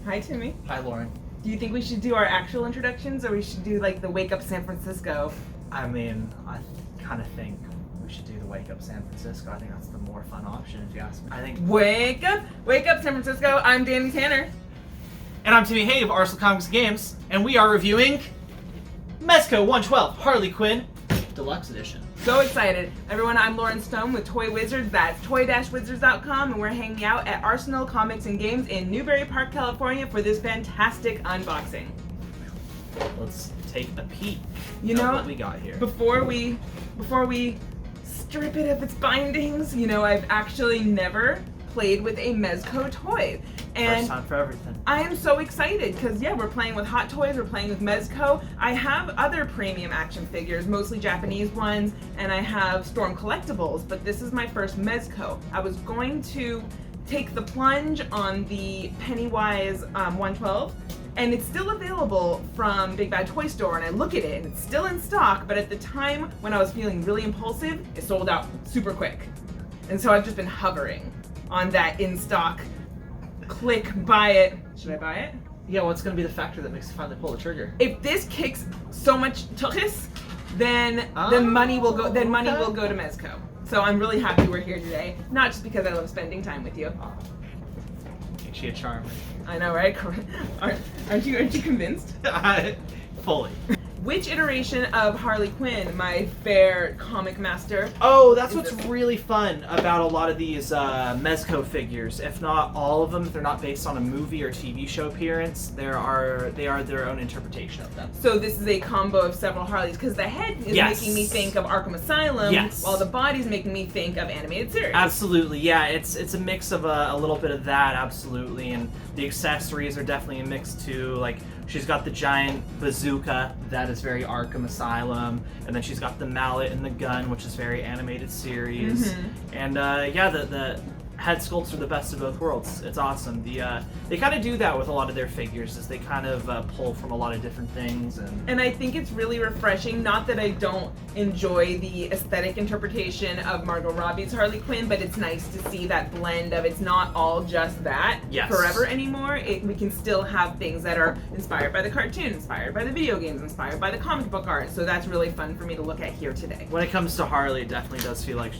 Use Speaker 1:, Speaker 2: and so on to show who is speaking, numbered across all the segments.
Speaker 1: Hi, Timmy.
Speaker 2: Hi, Lauren.
Speaker 1: Do you think we should do our actual introductions, or we should do like the Wake Up San Francisco?
Speaker 2: I mean, I kind of think we should do the Wake Up San Francisco. I think that's the more fun option, if you ask me. I think.
Speaker 1: Wake up San Francisco. I'm Danny Tanner.
Speaker 2: And I'm Timmy Hay of Arsenal Comics and Games, and we are reviewing Mezco 112 Harley Quin Deluxe Edition.
Speaker 1: So excited. Everyone, I'm Lauren Stone with Toy Wizards. That's toy-wizards.com, and we're hanging out at Arsenal Comics and Games in Newbury Park, California for this fantastic unboxing.
Speaker 2: Let's take a peek
Speaker 1: You
Speaker 2: at
Speaker 1: know,
Speaker 2: what we got here.
Speaker 1: Before we strip it of its bindings, I've actually never played with a Mezco toy. And
Speaker 2: First time for everything.
Speaker 1: I am so excited because, we're playing with Hot Toys, we're playing with Mezco. I have other premium action figures, mostly Japanese ones, and I have Storm Collectibles, but this is my first Mezco. I was going to take the plunge on the Pennywise 112, and it's still available from Big Bad Toy Store, and I look at it, and it's still in stock, but at the time when I was feeling really impulsive, it sold out super quick. And so I've just been hovering on that in stock. Click, buy it. Should I buy it?
Speaker 2: Yeah, what's going to be the factor that makes you finally pull the trigger?
Speaker 1: If this kicks so much tuchus, then the money will go. Then money will go to Mezco. So I'm really happy we're here today. Not just because I love spending time with you.
Speaker 2: Ain't she a charmer?
Speaker 1: I know, right? Aren't you convinced?
Speaker 2: Fully.
Speaker 1: Which iteration of Harley Quinn, my fair comic master?
Speaker 2: Oh, that's what's really fun about a lot of these Mezco figures. If not all of them, if they're not based on a movie or TV show appearance, they are their own interpretation of them.
Speaker 1: So this is a combo of several Harleys, because the head is making me think of Arkham Asylum, while the body's making me think of animated series.
Speaker 2: Absolutely, yeah. It's a mix of a little bit of that, absolutely, and the accessories are definitely a mix too. Like, she's got the giant bazooka, that is very Arkham Asylum, and then she's got the mallet and the gun, which is very animated series. And the head sculpts are the best of both worlds. It's awesome. They kind of do that with a lot of their figures, is they kind of pull from a lot of different things.
Speaker 1: And I think it's really refreshing, not that I don't enjoy the aesthetic interpretation of Margot Robbie's Harley Quinn, but it's nice to see that blend of it's not all just that forever anymore. We can still have things that are inspired by the cartoon, inspired by the video games, inspired by the comic book art. So that's really fun for me to look at here today.
Speaker 2: When it comes to Harley, it definitely does feel like,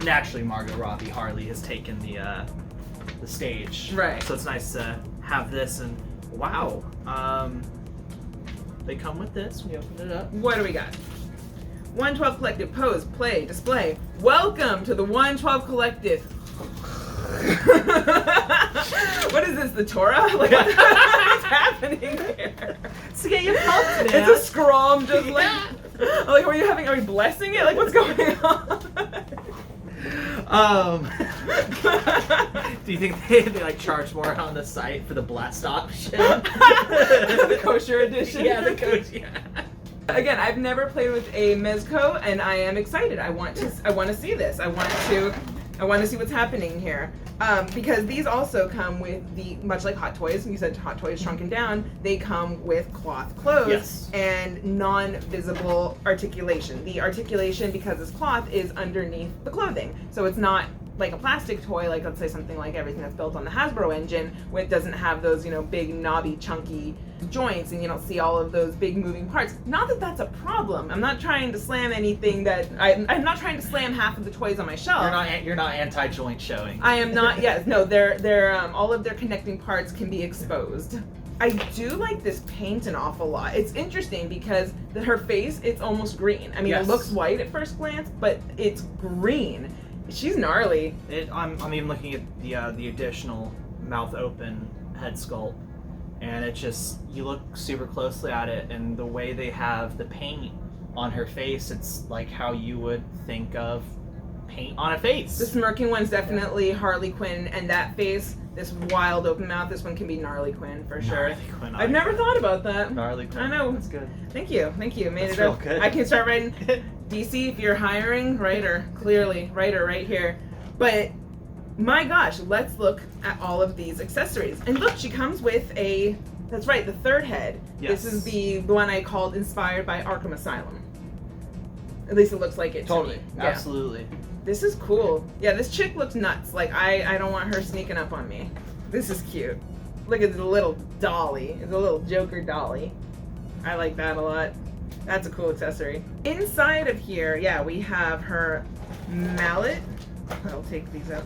Speaker 2: naturally Margot Robbie, Harley has taken the stage.
Speaker 1: Right.
Speaker 2: So it's nice to have this, and wow. They come with this. We opened it up.
Speaker 1: What do we got? 112 Collective, pose, play, display. Welcome to the 112 Collective. What is this, the Torah? Like, what's happening here?
Speaker 2: To get you pumped, man.
Speaker 1: It's a scrum, just like, are we blessing it? Like, what's going on?
Speaker 2: Do you think they like charge more on the site for the blessed option?
Speaker 1: The kosher edition.
Speaker 2: Yeah, the kosher. Yeah.
Speaker 1: Again, I've never played with a Mezco, and I am excited. I want to see this. I want to see what's happening here. Because these also come with much like Hot Toys, you said Hot Toys shrunken down, they come with cloth clothes and non-visible articulation. The articulation, because it's cloth, is underneath the clothing. So it's not like a plastic toy, like let's say something like everything that's built on the Hasbro engine, where it doesn't have those, big knobby chunky joints, and you don't see all of those big moving parts. Not that that's a problem. I'm not trying to slam anything I'm not trying to slam half of the toys on my shelf.
Speaker 2: You're not anti-joint showing.
Speaker 1: I am not. Yes, no. They're all of their connecting parts can be exposed. I do like this paint an awful lot. It's interesting because her face, it's almost green. I mean, it looks white at first glance, but it's green. She's gnarly.
Speaker 2: I'm even looking at the additional mouth open head sculpt, and it just, you look super closely at it, and the way they have the paint on her face, it's like how you would think of paint on a face.
Speaker 1: The smirking one's definitely Harley Quinn, and that face, this wild open mouth, this one can be Gnarly Quinn for sure.
Speaker 2: Gnarly Quinn.
Speaker 1: I've never thought about that.
Speaker 2: Gnarly Quinn.
Speaker 1: I know.
Speaker 2: That's good.
Speaker 1: Thank you. Made
Speaker 2: That's
Speaker 1: it up.
Speaker 2: real good.
Speaker 1: I can start writing. DC, if you're hiring, writer right here. But my gosh, let's look at all of these accessories. And look, she comes with that's right, the third head.
Speaker 2: Yes.
Speaker 1: This is the one I called inspired by Arkham Asylum. At least it looks like it
Speaker 2: Totally.
Speaker 1: to me. Yeah.
Speaker 2: Absolutely.
Speaker 1: This is cool. Yeah, this chick looks nuts. Like, I don't want her sneaking up on me. This is cute. Look at the little dolly. It's a little Joker dolly. I like that a lot. That's a cool accessory. Inside of here, yeah, we have her mallet. I'll take these out.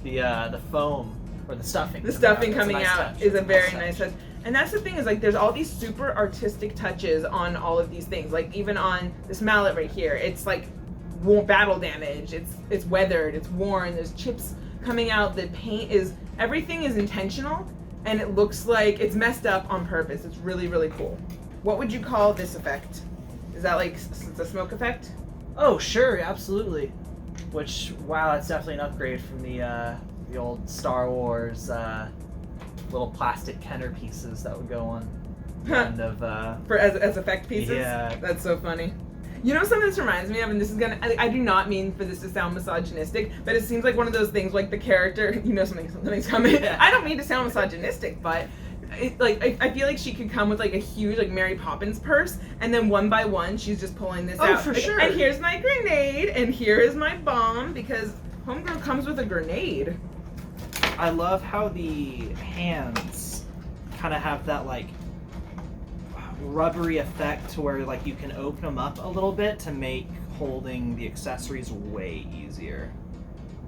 Speaker 2: The foam or the stuffing.
Speaker 1: The stuffing
Speaker 2: It's a
Speaker 1: coming
Speaker 2: nice
Speaker 1: out
Speaker 2: touch.
Speaker 1: is a
Speaker 2: It's
Speaker 1: very
Speaker 2: nice
Speaker 1: nice touch. And that's the thing is like there's all these super artistic touches on all of these things. Like even on this mallet right here, it's like battle damage. It's weathered. It's worn. There's chips coming out. The paint is everything is intentional, and it looks like it's messed up on purpose. It's really really cool. What would you call this effect? Is that like the smoke effect?
Speaker 2: Oh sure, absolutely. Which wow, that's definitely an upgrade from the old Star Wars little plastic Kenner pieces that would go on kind of
Speaker 1: for as effect pieces.
Speaker 2: Yeah,
Speaker 1: that's so funny. You know something this reminds me of, and this is gonna, I do not mean for this to sound misogynistic, but it seems like one of those things like the character, you know something's coming.
Speaker 2: Yeah.
Speaker 1: I don't mean to sound misogynistic, but I feel like she could come with like a huge like Mary Poppins purse, and then one by one she's just pulling this out.
Speaker 2: Oh, for sure.
Speaker 1: And here's my grenade, and here is my bomb, because Homegirl comes with a grenade.
Speaker 2: I love how the hands kind of have that like rubbery effect to where like you can open them up a little bit to make holding the accessories way easier.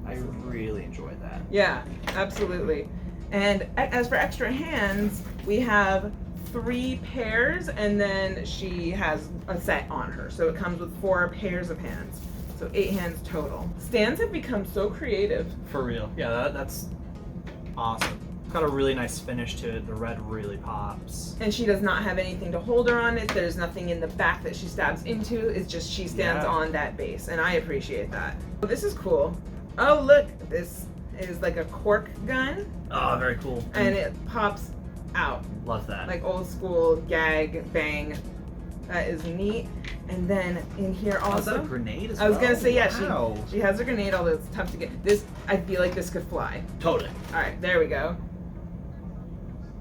Speaker 2: I really enjoyed that.
Speaker 1: Yeah, absolutely. And as for extra hands, we have 3 pairs, and then she has a set on her, so it comes with 4 pairs of hands, so 8 hands total. Stands have become so creative.
Speaker 2: For real. Yeah, that's awesome. Got a really nice finish to it. The red really pops.
Speaker 1: And she does not have anything to hold her on it. There's nothing in the back that she stabs into. It's just she stands on that base, and I appreciate that. Well, this is cool. Oh, look, this is like a cork gun.
Speaker 2: Oh, very cool.
Speaker 1: And it pops out.
Speaker 2: Love that.
Speaker 1: Like old school gag bang. That is neat. And then in here also,
Speaker 2: is that a grenade as
Speaker 1: I was
Speaker 2: well?
Speaker 1: gonna say, yeah,
Speaker 2: Wow.
Speaker 1: she has a grenade, although it's tough to get. This, I feel like this could fly.
Speaker 2: Totally.
Speaker 1: All right, there we go.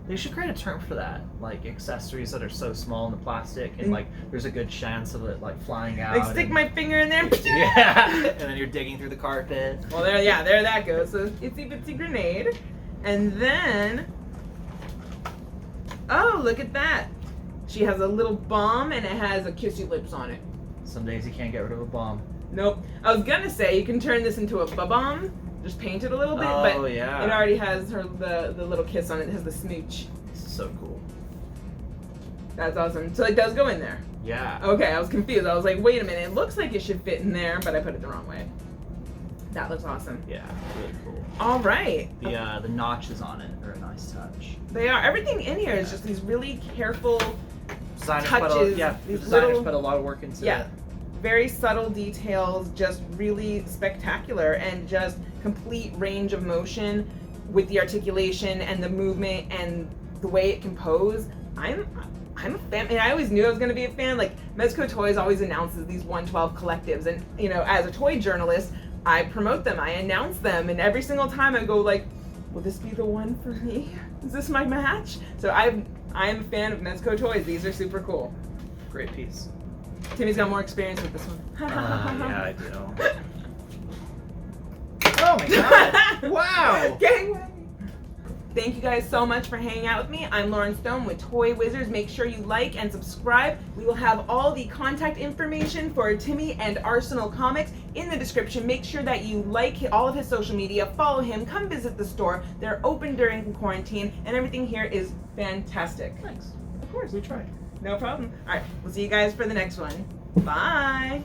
Speaker 2: They should create a term for that, like accessories that are so small in the plastic, and like there's a good chance of it like flying out.
Speaker 1: Like stick my finger in there.
Speaker 2: Yeah, and then you're digging through the carpet.
Speaker 1: Well, there that goes. So itsy bitsy grenade, and then, oh, look at that. She has a little bomb, and it has a kissy lips on it.
Speaker 2: Some days you can't get rid of a bomb.
Speaker 1: Nope. I was gonna say you can turn this into a bomb. Just paint it a little bit, but
Speaker 2: yeah.
Speaker 1: it already has the little kiss on it. It has the smooch.
Speaker 2: So cool.
Speaker 1: That's awesome. So it does go in there.
Speaker 2: Yeah.
Speaker 1: Okay, I was confused. I was like, wait a minute, it looks like it should fit in there, but I put it the wrong way. That looks awesome.
Speaker 2: Yeah, really cool.
Speaker 1: All right.
Speaker 2: The notches on it are a nice touch.
Speaker 1: They are. Everything in here is just these really careful
Speaker 2: Designers
Speaker 1: touches.
Speaker 2: These designers
Speaker 1: little,
Speaker 2: put a lot of work into
Speaker 1: yeah,
Speaker 2: it.
Speaker 1: very subtle details, just really spectacular, and just complete range of motion with the articulation and the movement and the way it can pose. I'm a fan, and I always knew I was going to be a fan. Like, Mezco Toyz always announces these 112 collectives, and you know, as a toy journalist, I promote them, I announce them, and every single time I go like, will this be the one for me? Is this my match? So I am a fan of Mezco Toyz. These are super cool.
Speaker 2: Great piece.
Speaker 1: Timmy's got more experience with this one.
Speaker 2: Yeah, I do. Oh my god! Wow!
Speaker 1: Gang. Thank you guys so much for hanging out with me. I'm Lauren Stone with Toy Wizards. Make sure you like and subscribe. We will have all the contact information for Timmy and Arsenal Comics in the description. Make sure that you like all of his social media, follow him, come visit the store. They're open during quarantine, and everything here is fantastic.
Speaker 2: Thanks.
Speaker 1: Of course.
Speaker 2: We tried.
Speaker 1: No problem. All right, we'll see you guys for the next one. Bye.